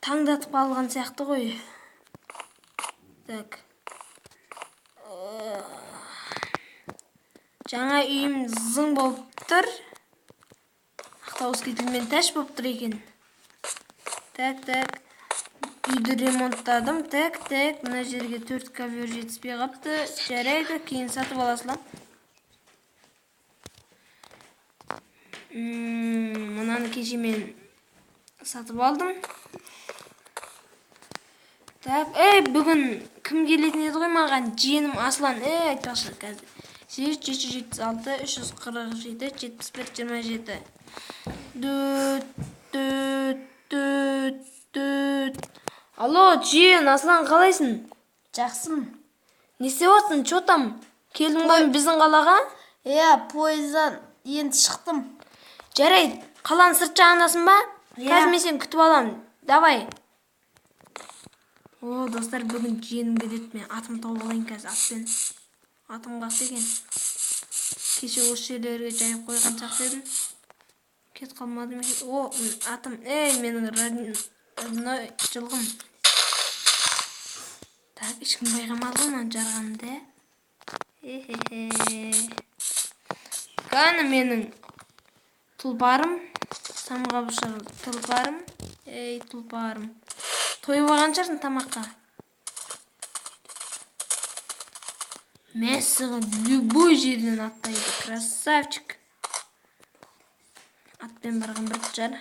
таңдатып алған сияқты ғой. Так. Жаңа үйім зың болып тұр. Ақтауыз кетілмен тәш болып тұр екен. Так. Үйді ремонттадым. Так. Мына жерге 4 ковер жетіспей қапты. Жарайды, кейін сатып аласылам. Мынаны кеше мен сатып алдым. Так, бүгін кім келетін еді ғой маған? Жиенім Аслан. Айтпақшы қазір. 776 347 71 27. Алло, жиен, Аслан қалайсың? Жақсым. Не істеп отырсың? Че там? Келдің ғой біздің қалаға? Пойыздан енді шықтым. Жарайды, қаланың сырт жағындасың ба? Қазір мен сені күтіп аламын. Давай. Достар, бүгін жиенім келеді. Мен атым тауып алайын қазір атпен. Атым қақты екен. Кеше осы жерлерге жайып қойған шақты едім. Кет қалмады ма? Атым. Менің родной жылғым. Так, ешкім байқамады ғой маған жарғанымды. Қаны менің тұлпарым. Самғабышар тұлпарым. Тұлпарым. Тойып алған шығарсың тамаққа. Мен саған любой жерден аттайды. Красавчик. Атпен барған бір жар.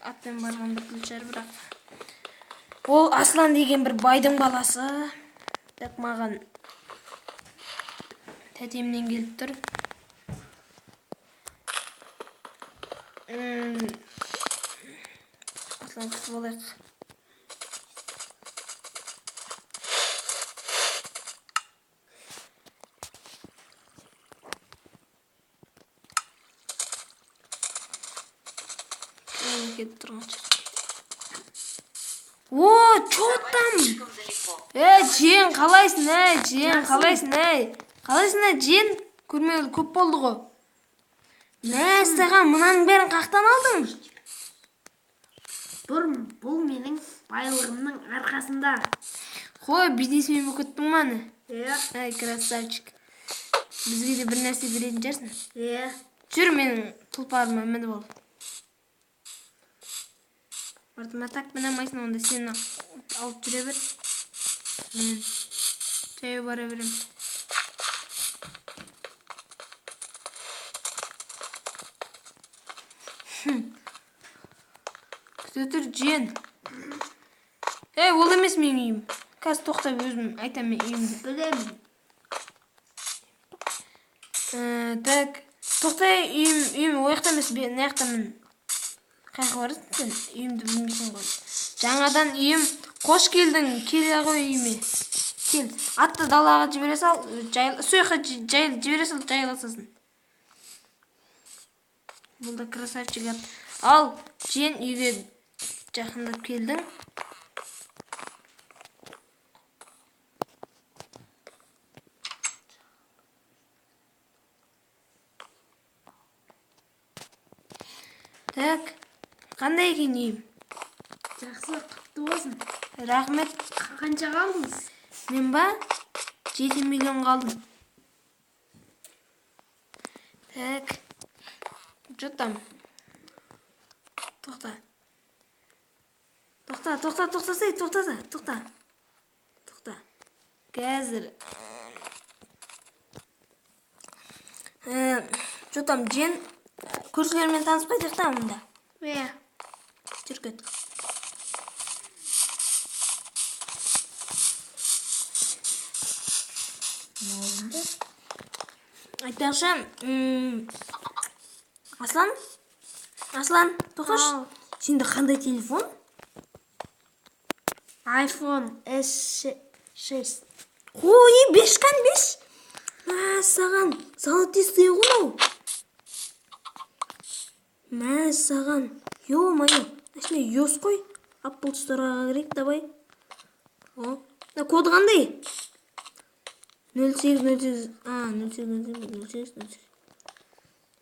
Атпен барған бір жар бірақ. Ол Аслан деген бір байдың баласы. Так, маған тәтемнен келіп тұр. Аслан күтіп алайық. Кетіп тұрған шығар. Чё там? Жиен, қалайсың, жиен, қалайсың, қалайсың, жиен? Көрмегелі көп болды ғой. Саған мұнаның бәрін қақтан алдың? Бұл менің байлығымның арқасында. Қой, бизнесмен бүкіттің маны? Красавчик. Бізге де бір нәрсе беретін жерсің? Жүр менің тұлпарыма мініп бол. Артыма так мінамайсың, онда сені алып жүре бір. Мен жайы бара берем. Күтетір жиен. Ол емес мен үйім. Қазір тоқтап өзім айтам мен үйімді. Білемін. Так, тоқтай үйім ояқта емес, мен аяқтамын. Қайғы барысың сен, үйімді білмейсің ғой. Жаңадан үйім, қош келдің, келе ғой үйіме. Кел, атты далаға жібере сал, сұйыққа жібере сал, жайласасын. Бұл да красавчик ат. Ал, жиен үйге жақындап келдің. Так, қандай екен үйім? Жақсы, құтты болсын. Рахмет. Қанша қалдыңыз? Мен ба? 7 миллион қалдым. Так. Жұттам. Тоқта. Тоқта. Қазір. Жұттам, жен. Көршілермен танысып қайтық та мұнда. Жүр кет. Айтпақшы, Аслан, тоқаш. Сенде қандай телефон? iPhone S6. Ой, 5. Саған, золотистый ғой. Саған. Ё-моё, әшіне ёс қой. Apple Store'ға кірейік, давай. Коды қандай? 08.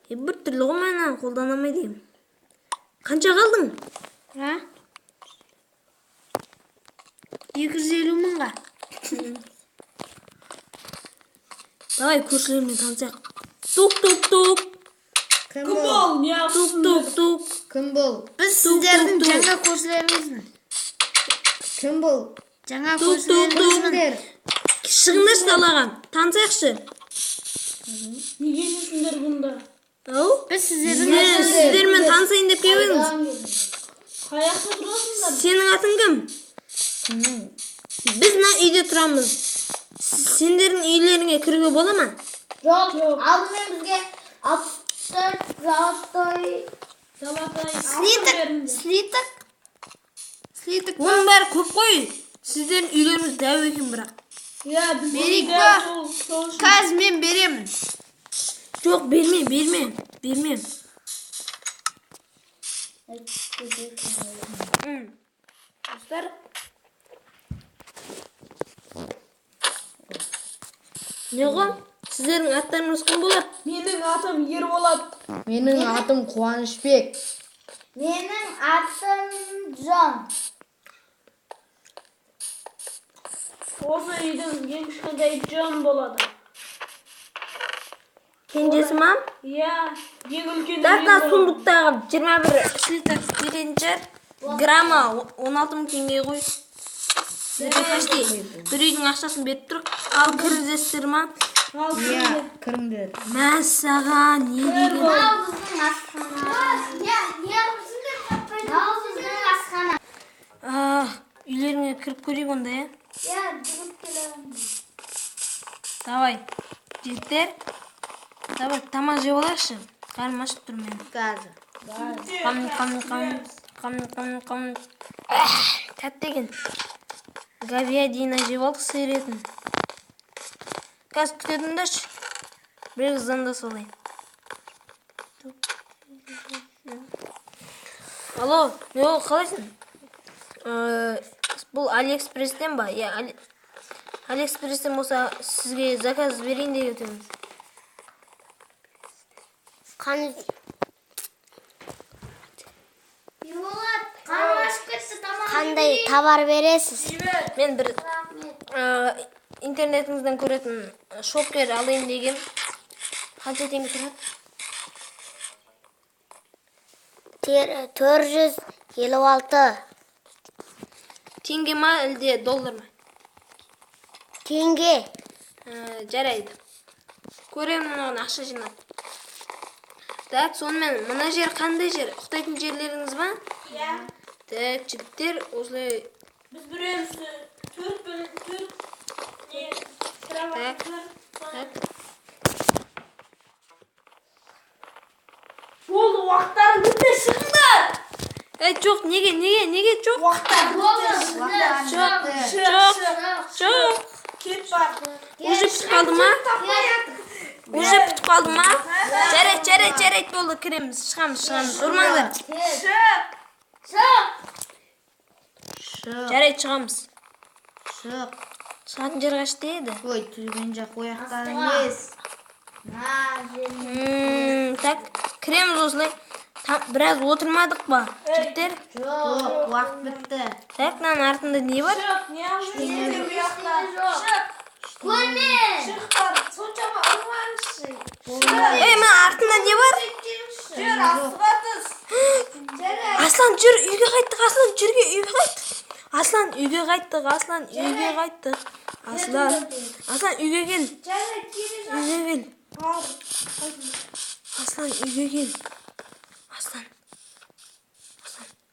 Бір түрлі ғой, мен қолданамай деймін. Қанша қалдың? А? 250 мыңға. Давай көршілермен танысайық. Тук. Кім бұл? Тук. Кім бұл? Біз сіздердің тук. жаңа көршілеріңізбін. Кім бұл? Жаңа Тук. көршілеріңізбін. Шығыңдаршы далаға, танысайықшы. Неге жүрсіңдер бұнда? Ау? Біз сіздердің Сіздермен танысайын деп келдіңіз. Қаяқта тұрасыңдар? Сенің атың кім? Біз мына үйде тұрамыз. Сендердің үйлеріңе кіруге бола ма? Жоқ, алдымен бізге 64 золотой слиток. Оның бәрі көп қой. Сіздердің үйлеріңіз дәу екен бірақ. Иә, біз Берейік үйде па? сол үшін. Қазір мен беремін. Жоқ, берме. Достар, неғо? Сіздердің аттарыңыз кім болады? Менің атым Ерболат. Менің атым Қуанышбек. Менің атым Джон. Осы үйдің ең кішкентай Джон болады. Кенжесі ма? Иә, ең үлкені Дақта мен боламын. сундықтағы 21 слиток беретін шығар. Грамма 16 мың теңге ғой. Сіздерге почти бір үйдің ақшасын беріп тұр. Ал кіргізесіздер ма? Ал сендер. Кіріңдер. Мәссаған, не деген? Мынау біздің асхана. Мынау біздің асхана. Үйлеріңе кіріп көрейік онда, е? Иә, жүріп келемін. Давай, жеттер. Давай, тамақ жеп алайықшы. Қарным ашып тұр менің. Қазір. Қам. Тәтті екен. Говядина жеп алдық сиыр етін. Қазір күтетіңдерші. Бір қыздан да солай. Алло, не ол қалайсың? Бұл Алиэкспресстен ба? Иә, Алиэкспресстен болса сізге заказ берейін деп өтеміз. Қандай товар бересіз? Мен бір интернетіңізден көретін шопкер алайын деген. Қанша теңге тұрады? 456 Теңге ма, әлде доллар ма? теңге. Жарайды. Көремін оған ақша жинап. Так, сонымен мына жер қандай жер? Ұқсайтын жерлеріңіз ба? Иә. Так, жігіттер, осылай. Біз біреуміз төрт не кроваттар. Так. Болды, уақыттарың бітті, шығыңдар. Жоқ, неге жоқ? Жоқ. Кет бар. Уже бітіп қалды ма? Уже бітіп қалды ма? Жарайды, болды, кіреміз, шығамыз. Ұрмаңдар. Жарайды, шығамыз. Шығатын жер қашты еді? Ой, түзген жақ ояқтан емес. Так, кіреміз осылай. Біраз отырмадық ба, жігіттер? Жоқ, уақыт бітті. Так, мынаның артында не бар? Шық, не алып жүрсіңдер bu жақта? Көрме. Шықтар, соншама ұрмаңызшы. Мына артында не бар? Жүр, астыға түс. Аслан, жүр, үйге қайттық, Аслан, үйге қайттық. Аслан, үйге қайттық. Аслан, үйге кел. Аслан, үйге кел.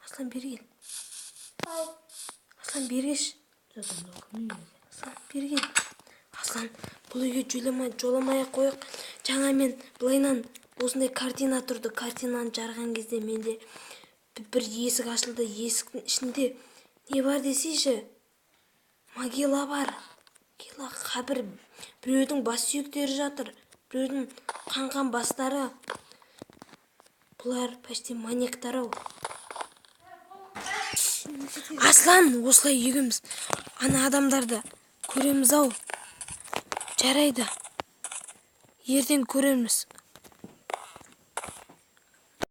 Аслан, бері кел. Аслан, бергеш. Аслан, бұл үйге жоламай қойық. Жаңа мен былайнан осындай картина тұрды. Картинаны жарған кезде менде бір есік ашылды. Есіктің ішінде не бар десейші? Могила бар. Қабір. Біреудің бас сүйектері жатыр. Біреудің қанған бастары. Бұлар почти маньяктар-ау. Аслан, осылай үйгіміз. Ана адамдарды көреміз-ау. Жарайды. Ертең көреміз.